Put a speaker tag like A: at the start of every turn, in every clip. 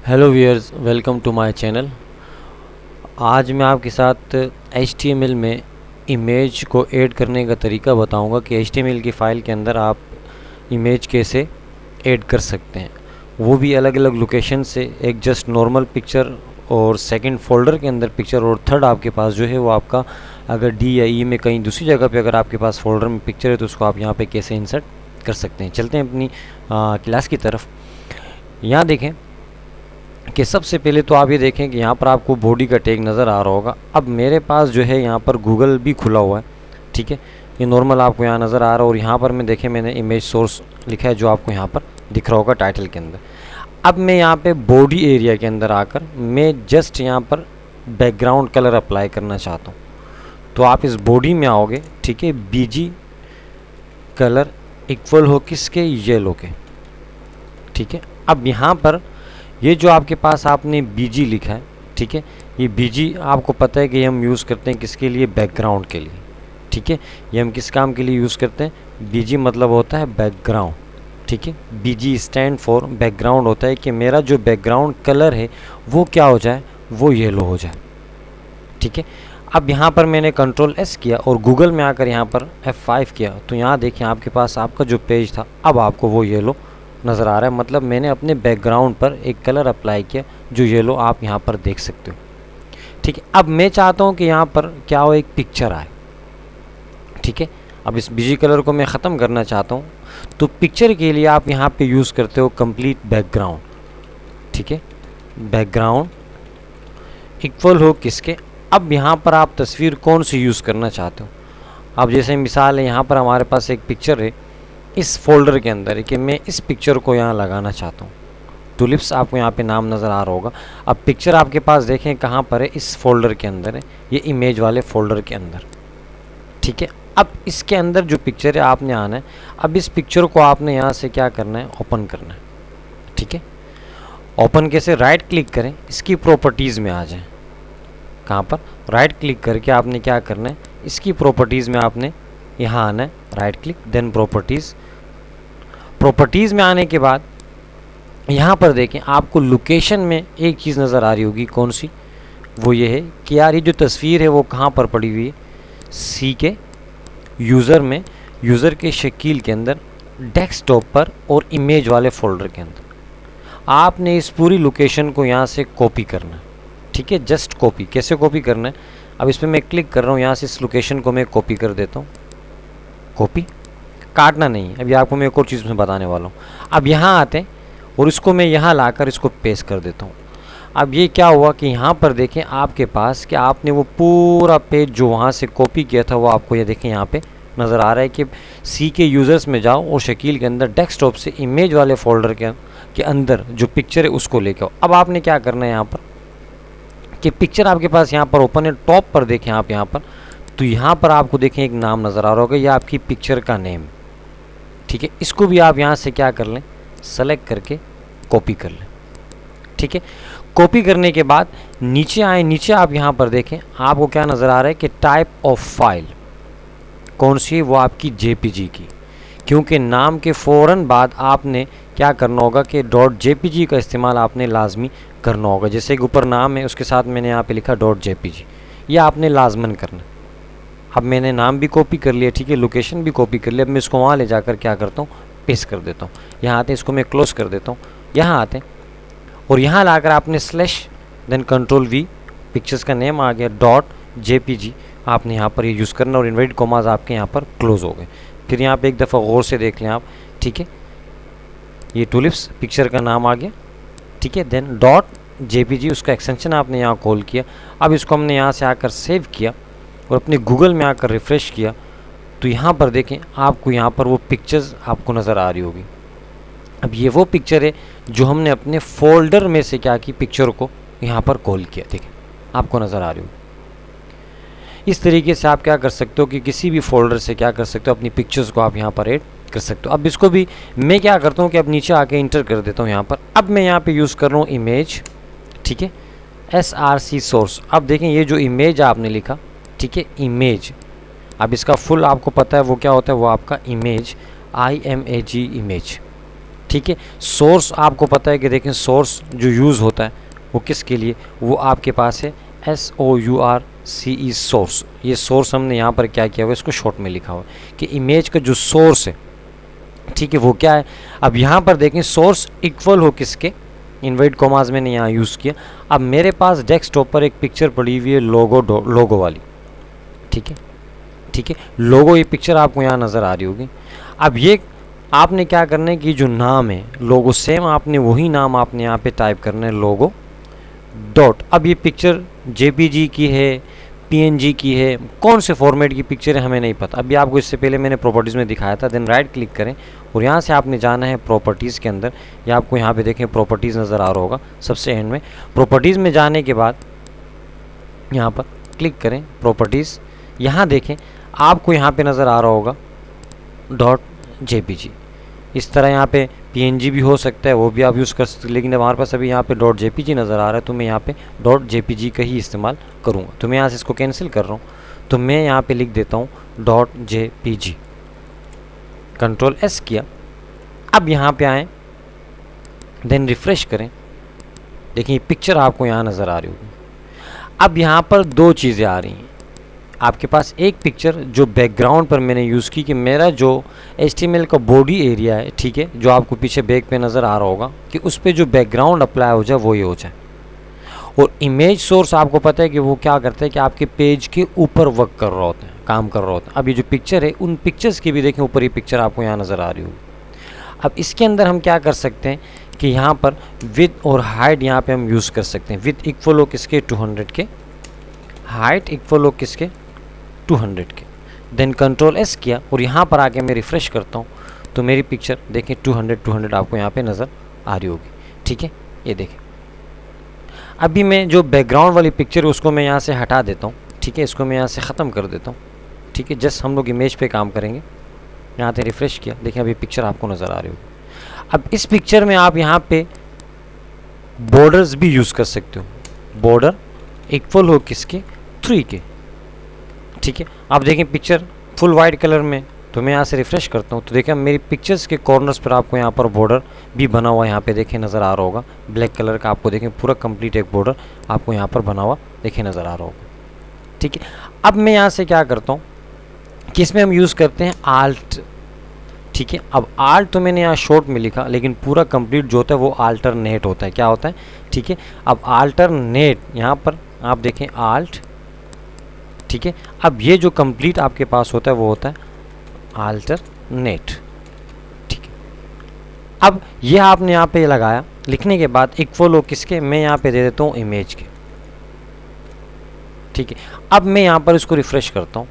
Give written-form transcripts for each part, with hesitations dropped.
A: Hello viewers, welcome to my channel. आज मैं आपके साथ HTML में इमेज को ऐड करने का तरीका बताऊंगा कि HTML की फ़ाइल के अंदर आप इमेज कैसे ऐड कर सकते हैं, वो भी अलग अलग लोकेशन से। एक जस्ट नॉर्मल पिक्चर और सेकंड फोल्डर के अंदर पिक्चर, और थर्ड आपके पास जो है वो आपका अगर D या E में कहीं दूसरी जगह पे अगर आपके पास फोल्डर में पिक्चर है तो उसको आप यहाँ पे कैसे इंसर्ट कर सकते हैं। चलते हैं अपनी क्लास की तरफ। यहाँ देखें कि सबसे पहले तो आप ये देखें कि यहाँ पर आपको बॉडी का टैग नज़र आ रहा होगा। अब मेरे पास जो है यहाँ पर गूगल भी खुला हुआ है, ठीक है। ये नॉर्मल आपको यहाँ नज़र आ रहा है और यहाँ पर मैं देखें मैंने इमेज सोर्स लिखा है जो आपको यहाँ पर दिख रहा होगा टाइटल के अंदर। अब मैं यहाँ पे बॉडी एरिया के अंदर आकर मैं जस्ट यहाँ पर बैकग्राउंड कलर अप्लाई करना चाहता हूँ। तो आप इस बॉडी में आओगे, ठीक है। BG कलर इक्वल हो किसके, येलो के, ठीक है। अब यहाँ पर ये जो आपके पास आपने BG लिखा है, ठीक है, ये BG आपको पता है कि हम यूज़ करते हैं किसके लिए, बैकग्राउंड के लिए, ठीक है। ये हम किस काम के लिए यूज़ करते हैं, BG मतलब होता है बैकग्राउंड, ठीक है। BG स्टैंड फॉर बैकग्राउंड होता है कि मेरा जो बैकग्राउंड कलर है वो क्या हो जाए, वो येलो हो जाए, ठीक है। अब यहाँ पर मैंने Ctrl+S किया और गूगल में आकर यहाँ पर F5 किया तो यहाँ देखिए आपके पास आपका जो पेज था अब आपको वो येलो नज़र आ रहा है। मतलब मैंने अपने बैकग्राउंड पर एक कलर अप्लाई किया जो येलो आप यहाँ पर देख सकते हो, ठीक है। अब मैं चाहता हूँ कि यहाँ पर क्या हो, एक पिक्चर आए, ठीक है। अब इस BG कलर को मैं ख़त्म करना चाहता हूँ तो पिक्चर के लिए आप यहाँ पे यूज़ करते हो कंप्लीट बैकग्राउंड, ठीक है। बैकग्राउंड इक्वल हो किसके, अब यहाँ पर आप तस्वीर कौन सी यूज़ करना चाहते हो। अब जैसे मिसाल है यहाँ पर हमारे पास एक पिक्चर है इस फोल्डर के अंदर है कि मैं इस पिक्चर को यहाँ लगाना चाहता हूँ। टुलिप्स आपको यहाँ पे नाम नज़र आ रहा होगा। अब पिक्चर आपके पास देखें कहाँ पर है, इस फोल्डर के अंदर है, ये इमेज वाले फोल्डर के अंदर, ठीक है। अब इसके अंदर जो पिक्चर है आपने आना है। अब इस पिक्चर को आपने यहाँ से क्या करना है, ओपन करना है, ठीक है। ओपन कैसे, राइट क्लिक करें, इसकी प्रॉपर्टीज़ में आ जाएं। कहाँ पर, राइट क्लिक करके आपने क्या करना है, इसकी प्रॉपर्टीज़ में आपने यहाँ आना है, right click then properties. Properties में आने के बाद यहाँ पर देखें आपको लोकेशन में एक चीज़ नज़र आ रही होगी, कौन सी, वो ये है कि यार ये जो तस्वीर है वो कहाँ पर पड़ी हुई है, सी के यूज़र में, यूज़र के शकील के अंदर, डेस्कटॉप पर और इमेज वाले फोल्डर के अंदर। आपने इस पूरी लोकेशन को यहाँ से कॉपी करना है, ठीक है। जस्ट कॉपी, कैसे कॉपी करना है, अब इस पर मैं क्लिक कर रहा हूँ, यहाँ से इस लोकेशन को मैं कॉपी कर देता हूँ। कॉपी, काटना नहीं है। अभी आपको मैं एक और चीज़ में बताने वाला हूँ। अब यहाँ आते हैं और इसको मैं यहाँ लाकर इसको पेस्ट कर देता हूँ। अब ये क्या हुआ कि यहाँ पर देखें आपके पास कि आपने वो पूरा पेज जो वहाँ से कॉपी किया था वो आपको ये देखें यहाँ पे नज़र आ रहा है कि सी के यूज़र्स में जाओ और शकील के अंदर डेस्कटॉप से इमेज वाले फोल्डर के अंदर जो पिक्चर है उसको लेके आओ। अब आपने क्या करना है यहाँ पर कि पिक्चर आपके पास यहाँ पर ओपन है, टॉप पर देखें आप यहाँ पर, तो यहाँ पर आपको देखें एक नाम नज़र आ रहा होगा, ये आपकी पिक्चर का नेम, ठीक है। इसको भी आप यहाँ से क्या कर लें, सेलेक्ट करके कॉपी कर लें, ठीक है। कॉपी करने के बाद नीचे आए, नीचे आप यहाँ पर देखें आपको क्या नज़र आ रहा है कि टाइप ऑफ फाइल कौन सी है, वो आपकी JPG की, क्योंकि नाम के फ़ौरन बाद आपने क्या करना होगा कि .jpg का इस्तेमाल आपने लाजमी करना होगा। जैसे कि ऊपर नाम है उसके साथ मैंने यहाँ पे लिखा .jpg, ये आपने लाजमन करना। अब मैंने नाम भी कॉपी कर लिया, ठीक है, लोकेशन भी कॉपी कर लिया। अब मैं इसको वहाँ ले जाकर क्या करता हूँ, पेस्ट कर देता हूँ। यहाँ आते हैं, इसको मैं क्लोज कर देता हूँ। यहाँ आते हैं और यहाँ लाकर आपने स्लैश देन Ctrl+V, पिक्चर्स का नेम आ गया, .jpg आपने यहाँ पर ये यूज़ करना और इन्वर्टेड कॉमास आपके यहाँ पर क्लोज हो गए। फिर यहाँ पे एक दफ़ा गौर से देख लें आप, ठीक है, ये टुलिप्स पिक्चर का नाम आ गया, ठीक है। देन .jpg उसका एक्सटेंशन आपने यहाँ कॉल किया। अब इसको हमने यहाँ से आकर सेव किया और अपने गूगल में आकर रिफ़्रेश किया तो यहाँ पर देखें आपको यहाँ पर वो पिक्चर्स आपको नज़र आ रही होगी। अब ये वो पिक्चर है जो हमने अपने फोल्डर में से क्या की, पिक्चर को यहाँ पर कॉल किया, देखें आपको नज़र आ रही होगी। इस तरीके से आप क्या कर सकते हो कि किसी भी फोल्डर से क्या कर सकते हो, अपनी पिक्चर्स को आप यहाँ पर ऐड कर सकते हो। अब इसको भी मैं क्या करता हूँ कि अब नीचे आके इंटर कर देता हूँ यहाँ पर। अब मैं यहाँ पे यूज़ कर रहा हूँ इमेज, ठीक है, SRC सोर्स। अब देखें ये जो इमेज आपने लिखा, ठीक है, इमेज, अब इसका फुल आपको पता है वो क्या होता है, वो आपका इमेज, IMAG इमेज, ठीक है। सोर्स आपको पता है कि देखें सोर्स जो यूज़ होता है वो किसके लिए, वो आपके पास है SOURCE सोर्स। ये सोर्स हमने यहाँ पर क्या किया हुआ है, इसको शॉर्ट में लिखा हुआ है कि इमेज का जो सोर्स है, ठीक है, वो क्या है। अब यहाँ पर देखें सोर्स इक्वल हो किसके, इनवर्ट कॉमास मैंने यहाँ यूज़ किया। अब मेरे पास डेस्कटॉप पर एक पिक्चर पड़ी हुई है लोगो वाली, ठीक है, ठीक है, लोगो, ये पिक्चर आपको यहाँ नज़र आ रही होगी। अब ये आपने क्या करना है कि जो नाम है लोगो, सेम आपने वही नाम आपने यहाँ पे टाइप करना है, लोगो डॉट। अब ये पिक्चर JPG की है, PNG की है, कौन से फॉर्मेट की पिक्चर है हमें नहीं पता। अभी आपको इससे पहले मैंने प्रॉपर्टीज़ में दिखाया था। देन राइट क्लिक करें और यहाँ से आपने जाना है प्रॉपर्टीज़ के अंदर, या आपको यहाँ पे देखें प्रॉपर्टीज़ नज़र आ रहा होगा सबसे एंड में। प्रॉपर्टीज़ में जाने के बाद यहाँ पर क्लिक करें प्रॉपर्टीज़, यहाँ देखें आपको यहाँ पे नज़र आ रहा होगा .jpg। इस तरह यहाँ पे PNG भी हो सकता है, वो भी आप यूज़ कर सकते हैं, लेकिन हमारे पास अभी यहाँ पे .jpg नज़र आ रहा है तो मैं यहाँ पे .jpg का ही इस्तेमाल करूँगा। तो मैं यहाँ से इसको कैंसिल कर रहा हूँ, तो मैं यहाँ पे लिख देता हूँ .jpg, कंट्रोल S किया। अब यहाँ पे आएँ, देन रिफ़्रेश करें, देखिए पिक्चर आपको यहाँ नज़र आ रही होगी। अब यहाँ पर दो चीज़ें आ रही हैं आपके पास। एक पिक्चर जो बैकग्राउंड पर मैंने यूज़ की कि मेरा जो HTML का बॉडी एरिया है, ठीक है, जो आपको पीछे बैक पे नज़र आ रहा होगा कि उस पर जो बैकग्राउंड अप्लाई हो जाए वो ये हो जाए। और इमेज सोर्स आपको पता है कि वो क्या करता है कि आपके पेज के ऊपर वर्क कर रहा होता है, काम कर रहा होता है। अब ये जो पिक्चर है उन पिक्चर्स की भी देखें ऊपर ये पिक्चर आपको यहाँ नज़र आ रही होगी। अब इसके अंदर हम क्या कर सकते हैं कि यहाँ पर विड्थ और हाइट यहाँ पे हम यूज़ कर सकते हैं। विड्थ इक्वल हो किसके 200 के, हाइट इक्वल हो किसके 200 के। देन कंट्रोल S किया और यहाँ पर आके मैं रिफ़्रेश करता हूँ तो मेरी पिक्चर देखें 200 आपको यहाँ पे नज़र आ रही होगी, ठीक है। ये देखें अभी मैं जो बैकग्राउंड वाली पिक्चर है उसको मैं यहाँ से हटा देता हूँ, ठीक है, इसको मैं यहाँ से ख़त्म कर देता हूँ, ठीक है। जस्ट हम लोग इमेज पे काम करेंगे। यहाँ से रिफ़्रेश किया, देखिए अभी पिक्चर आपको नज़र आ रही होगी। अब इस पिक्चर में आप यहाँ पे बॉर्डर्स भी यूज़ कर सकते हो, बॉर्डर इक्वल हो किसके 3 के, ठीक है। आप देखें पिक्चर फुल वाइट कलर में, तो मैं यहाँ से रिफ़्रेश करता हूँ तो देखें मेरी पिक्चर्स के कॉर्नर्स पर आपको यहाँ पर बॉर्डर भी बना हुआ यहाँ पे देखें नज़र आ रहा होगा, ब्लैक कलर का आपको देखें पूरा कंप्लीट एक बॉर्डर आपको यहाँ पर बना हुआ देखें नज़र आ रहा होगा, ठीक है। अब मैं यहाँ से क्या करता हूँ कि इसमें हम यूज़ करते हैं आल्ट, ठीक है। अब आल्ट तो मैंने यहाँ शॉर्ट में लिखा, लेकिन पूरा कंप्लीट जो होता है वो अल्टरनेट होता है। क्या होता है, ठीक है। अब अल्टरनेट यहाँ पर आप देखें आल्ट, ठीक है। अब ये जो कंप्लीट आपके पास होता है वो होता है अल्टरनेट, ठीक है। अब ये आपने यहाँ पे लगाया, लिखने के बाद इक्वल हो किसके, मैं यहाँ पे दे देता हूँ इमेज के, ठीक है। अब मैं यहाँ पर इसको रिफ़्रेश करता हूँ।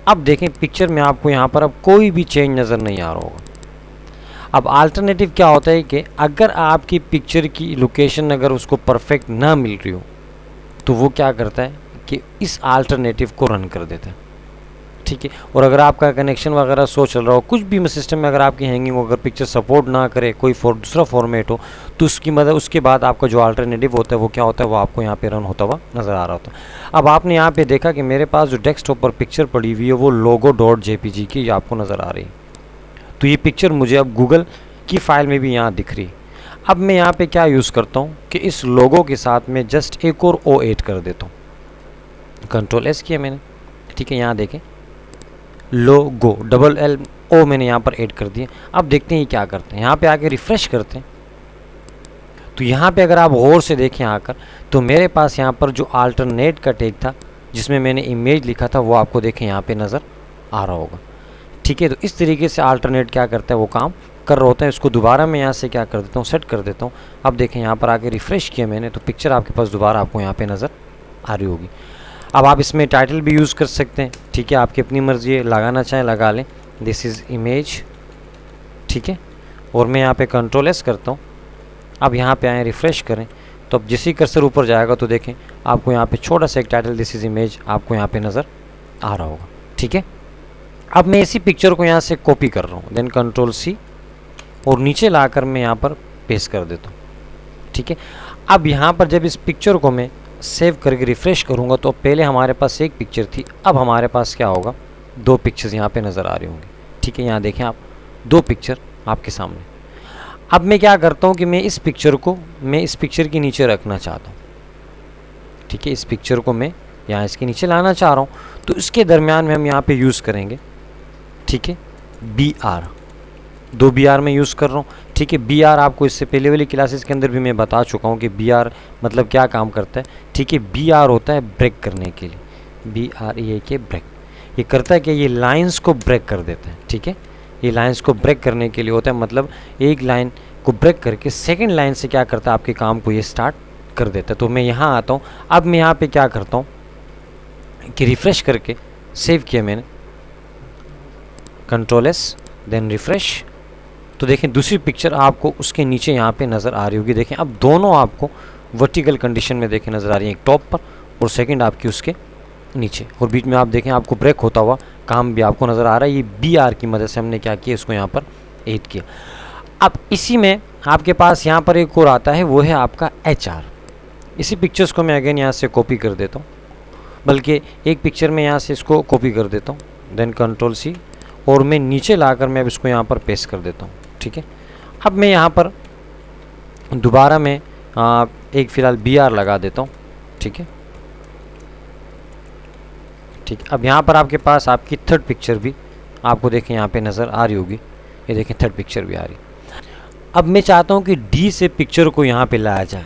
A: अब देखें पिक्चर में आपको यहाँ पर अब कोई भी चेंज नज़र नहीं आ रहा होगा। अब अल्टरनेटिव क्या होता है कि अगर आपकी पिक्चर की लोकेशन अगर उसको परफेक्ट ना मिल रही हो तो वो क्या करता है कि इस अल्टरनेटिव को रन कर देता है, ठीक है। और अगर आपका कनेक्शन वगैरह सो चल रहा हो, कुछ भी सिस्टम में अगर आपकी हैंगिंग हो, अगर पिक्चर सपोर्ट ना करे, कोई दूसरा फॉर्मेट हो, तो उसकी मदद उसके बाद आपका जो अल्टरनेटिव होता है वो क्या होता है, वो आपको यहाँ पे रन होता हुआ नज़र आ रहा होता है। अब आपने यहाँ पे देखा कि मेरे पास जो डेस्कटॉप पर पिक्चर पड़ी हुई है वो logo.jpg की आपको नज़र आ रही है। तो ये पिक्चर मुझे अब गूगल की फ़ाइल में भी यहाँ दिख रही है। अब मैं यहाँ पे क्या यूज़ करता हूँ कि इस लोगो के साथ में जस्ट एक और O ऐड कर देता हूँ, कंट्रोल S किया मैंने, ठीक है। यहाँ देखें लोगो LLO मैंने यहाँ पर ऐड कर दिया। अब देखते हैं ये क्या करते हैं, यहाँ पे आके रिफ़्रेश करते हैं तो यहाँ पे अगर आप गौर से देखें आकर तो मेरे पास यहाँ पर जो अल्टरनेट का टैग था जिसमें मैंने इमेज लिखा था वो आपको देखें यहाँ पे नज़र आ रहा होगा, ठीक है। तो इस तरीके से अल्टरनेट क्या करता है, वो काम कर रहा होता है। इसको दोबारा मैं यहाँ से क्या कर देता हूँ, सेट कर देता हूँ। अब देखें यहाँ पर आके रिफ़्रेश किया मैंने तो पिक्चर आपके पास दोबारा आपको यहाँ पे नज़र आ रही होगी। अब आप इसमें टाइटल भी यूज़ कर सकते हैं, ठीक है, आपकी अपनी मर्ज़ी है, लगाना चाहें लगा लें, दिस इज़ इमेज, ठीक है। और मैं यहाँ पे कंट्रोल S करता हूँ। अब यहाँ पे आएँ रिफ़्रेश करें तो अब जिस ही कर्सर ऊपर जाएगा तो देखें आपको यहाँ पे छोटा सा एक टाइटल दिस इज़ इमेज आपको यहाँ पे नज़र आ रहा होगा, ठीक है। अब मैं इसी पिक्चर को यहाँ से कॉपी कर रहा हूँ, देन कंट्रोल C और नीचे लाकर मैं यहाँ पर पेस्ट कर देता हूँ, ठीक है। अब यहाँ पर जब इस पिक्चर को मैं सेव करके रिफ़्रेश करूँगा तो पहले हमारे पास एक पिक्चर थी, अब हमारे पास क्या होगा, दो पिक्चर्स यहाँ पे नज़र आ रही होंगी, ठीक है। यहाँ देखें आप दो पिक्चर आपके सामने। अब मैं क्या करता हूँ कि मैं इस पिक्चर के नीचे रखना चाहता हूँ, ठीक है। इस पिक्चर को मैं यहाँ इसके नीचे लाना चाह रहा हूँ, तो इसके दरमियान में हम यहाँ पे यूज़ करेंगे, ठीक है, BR। 2 BR में यूज़ कर रहा हूँ, ठीक है। BR आपको इससे पहले वाली क्लासेस के अंदर भी मैं बता चुका हूँ कि BR मतलब क्या काम करता है, ठीक है। BR होता है ब्रेक करने के लिए, BR ये के ब्रेक, ये करता है कि ये लाइंस को ब्रेक कर देता है, ठीक है। ये लाइंस को ब्रेक करने के लिए होता है, मतलब एक लाइन को ब्रेक करके सेकेंड लाइन से क्या करता है, आपके काम को ये स्टार्ट कर देता है। तो मैं यहाँ आता हूँ, अब मैं यहाँ पे क्या करता हूँ कि रिफ़्रेश करके सेव किया मैंने, Ctrl+S देन रिफ़्रेश, तो देखें दूसरी पिक्चर आपको उसके नीचे यहाँ पे नज़र आ रही होगी। देखें अब दोनों आपको वर्टिकल कंडीशन में देखें नज़र आ रही है, एक टॉप पर और सेकंड आपकी उसके नीचे, और बीच में आप देखें आपको ब्रेक होता हुआ काम भी आपको नज़र आ रहा है। ये BR की मदद से हमने क्या किया, इसको यहाँ पर ऐड किया। अब इसी में आपके पास यहाँ पर एक और आता है, वो है आपका HR। इसी पिक्चर्स को मैं अगेन यहाँ से कॉपी कर देता हूँ, बल्कि एक पिक्चर में यहाँ से इसको कॉपी कर देता हूँ, देन Ctrl+C, और मैं नीचे लाकर मैं अब इसको यहाँ पर पेस्ट कर देता हूँ, ठीक है। अब मैं यहाँ पर दोबारा मैं एक फ़िलहाल BR लगा देता हूँ, ठीक है, ठीक। अब यहाँ पर आपके पास आपकी थर्ड पिक्चर भी आपको देखें यहाँ पे नज़र आ रही होगी, ये देखें थर्ड पिक्चर भी आ रही। अब मैं चाहता हूँ कि D से पिक्चर को यहाँ पे लाया जाए।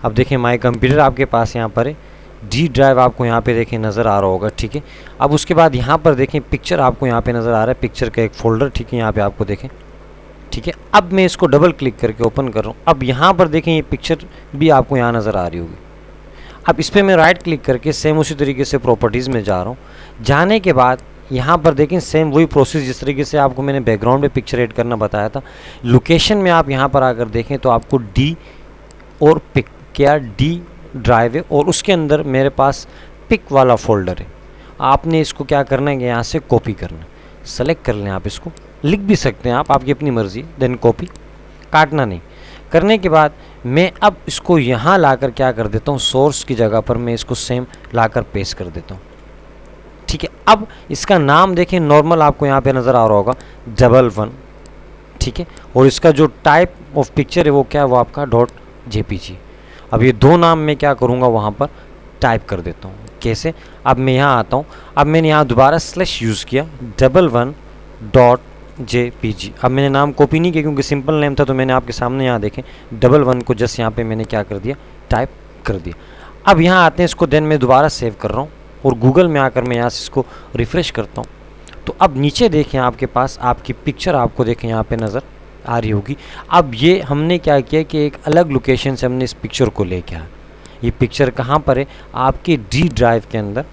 A: अब देखें माय कंप्यूटर आपके पास यहाँ पर है, D ड्राइव आपको यहाँ पे देखें नज़र आ रहा होगा, ठीक है। अब उसके बाद यहाँ पर देखें पिक्चर आपको यहाँ पे नज़र आ रहा है, पिक्चर का एक फ़ोल्डर, ठीक है, यहाँ पे आपको देखें, ठीक है। अब मैं इसको डबल क्लिक करके ओपन कर रहा हूँ। अब यहाँ पर देखें ये पिक्चर भी आपको यहाँ नज़र आ रही होगी। अब इस पर मैं राइट क्लिक करके सेम उसी तरीके से प्रॉपर्टीज़ में जा रहा हूँ। जाने के बाद यहाँ पर देखें सेम वही प्रोसेस जिस तरीके से आपको मैंने बैकग्राउंड में पिक्चर ऐड करना बताया था। लोकेशन में आप यहाँ पर आकर देखें तो आपको D और पिक क्या D ड्राइव है, और उसके अंदर मेरे पास पिक वाला फोल्डर है। आपने इसको क्या करना है, यहाँ से कॉपी करना है, सेलेक्ट कर लें, आप इसको लिख भी सकते हैं आप, आपकी अपनी मर्ज़ी, देन कॉपी, काटना नहीं। करने के बाद मैं अब इसको यहाँ लाकर क्या कर देता हूँ, सोर्स की जगह पर मैं इसको सेम लाकर पेस्ट कर देता हूँ, ठीक है। अब इसका नाम देखें नॉर्मल आपको यहाँ पे नज़र आ रहा होगा 11, ठीक है, और इसका जो टाइप ऑफ पिक्चर है वो क्या है, वो आपका .jpg। अब ये दो नाम मैं क्या करूँगा वहाँ पर टाइप कर देता हूँ। कैसे, अब मैं यहाँ आता हूँ, अब मैंने यहाँ दोबारा स्लैश यूज़ किया 11.jpg। अब मैंने नाम कॉपी नहीं किया क्योंकि सिंपल नेम था, तो मैंने आपके सामने यहाँ देखें 11 को जस्ट यहाँ पे मैंने क्या कर दिया, टाइप कर दिया। अब यहाँ आते हैं इसको, देन मैं दोबारा सेव कर रहा हूँ और गूगल में आकर मैं यहाँ से इसको रिफ़्रेश करता हूँ। तो अब नीचे देखें आपके पास आपकी पिक्चर आपको देखें यहाँ पे नज़र आ रही होगी। अब ये हमने क्या किया कि एक अलग लोकेशन से हमने इस पिक्चर को लेके आया। ये पिक्चर कहाँ पर है, आपके D ड्राइव के अंदर,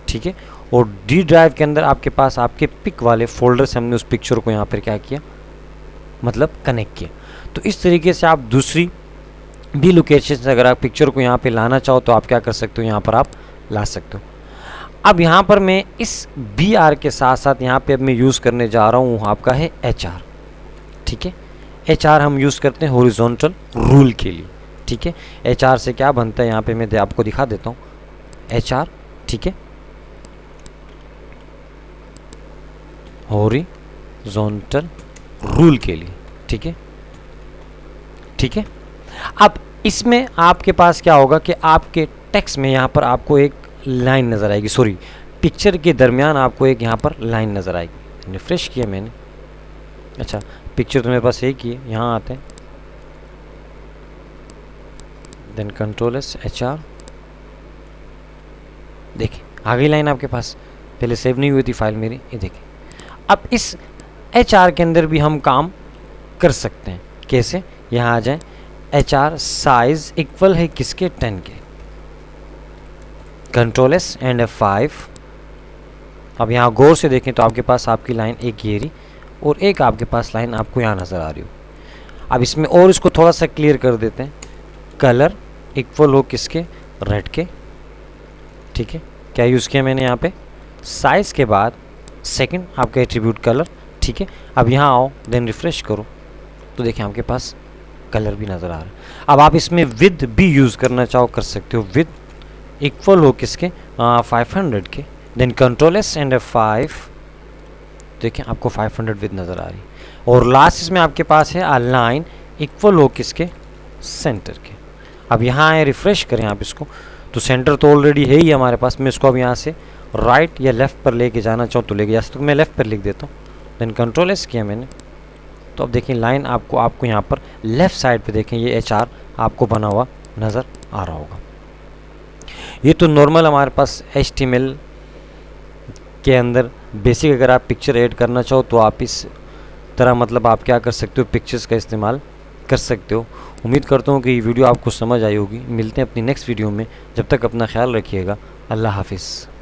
A: ठीक है, और D ड्राइव के अंदर आपके पास आपके पिक वाले फोल्डर से हमने उस पिक्चर को यहाँ पर क्या किया, मतलब कनेक्ट किया। तो इस तरीके से आप दूसरी भी लोकेशन से अगर आप पिक्चर को यहाँ पे लाना चाहो तो आप क्या कर सकते हो, यहाँ पर आप ला सकते हो। अब यहाँ पर मैं इस BR के साथ साथ यहाँ पे अब मैं यूज़ करने जा रहा हूँ आपका है HR, ठीक है। HR हम यूज़ करते हैं हॉरिजॉन्टल रूल के लिए, ठीक है। HR से क्या बनता है यहाँ पे मैं आपको दिखा देता हूँ, HR, ठीक है, हॉरिजॉन्टल रूल के लिए, ठीक है, ठीक है। अब इसमें आपके पास क्या होगा कि आपके टेक्स्ट में यहाँ पर आपको एक लाइन नज़र आएगी, सॉरी पिक्चर के दरमियान आपको एक यहाँ पर लाइन नज़र आएगी। रिफ्रेश किया मैंने, अच्छा पिक्चर तो मेरे पास एक ही है, यहाँ आते हैं, देन Ctrl+S HR, देखिए आ गई लाइन आपके पास, पहले सेव नहीं हुई थी फाइल मेरी, ये देखिए। अब इस HR के अंदर भी हम काम कर सकते हैं, कैसे, यहाँ आ जाएं, HR साइज इक्वल है किसके, 10 के, Ctrl+S एंड F5। अब यहाँ गौर से देखें तो आपके पास आपकी लाइन एक ये रही और एक आपके पास लाइन आपको यहाँ नज़र आ रही हो। अब इसमें और इसको थोड़ा सा क्लियर कर देते हैं, कलर इक्वल हो किसके, रेड के, ठीक है। क्या यूज़ किया मैंने यहाँ पे, साइज़ के बाद सेकंड आपका एट्रीब्यूट कलर, ठीक है। अब यहाँ आओ, देन रिफ्रेश करो तो देखिए आपके पास कलर भी नज़र आ रहा है। अब आप इसमें विद भी यूज़ करना चाहो कर सकते हो, विद इक्वल हो किसके, 500 के, देन Ctrl+S एंड F5, देखिए आपको 500 विद नज़र आ रही है। और लास्ट इसमें आपके पास है अलाइन इक्वल हो किसके, सेंटर के। अब यहाँ आए, रिफ्रेश करें आप इसको, तो सेंटर तो ऑलरेडी है ही हमारे पास। मैं इसको अब यहाँ से राइट या लेफ़्ट पर लेके जाना चाहूँ तो लेके जा सकता हूँ। मैं लेफ़्ट पर लिख देता हूँ, देन कंट्रोल एस किया मैंने, तो अब देखिए लाइन आपको यहाँ पर लेफ़्ट साइड पे देखें ये HR आपको बना हुआ नज़र आ रहा होगा। ये तो नॉर्मल हमारे पास HTML के अंदर बेसिक, अगर आप पिक्चर ऐड करना चाहो तो आप इस तरह मतलब आप क्या कर सकते हो, पिक्चर्स का इस्तेमाल कर सकते हो। उम्मीद करता हूँ कि ये वीडियो आपको समझ आई होगी। मिलते हैं अपनी नेक्स्ट वीडियो में, जब तक अपना ख्याल रखिएगा। अल्लाह हाफिज़।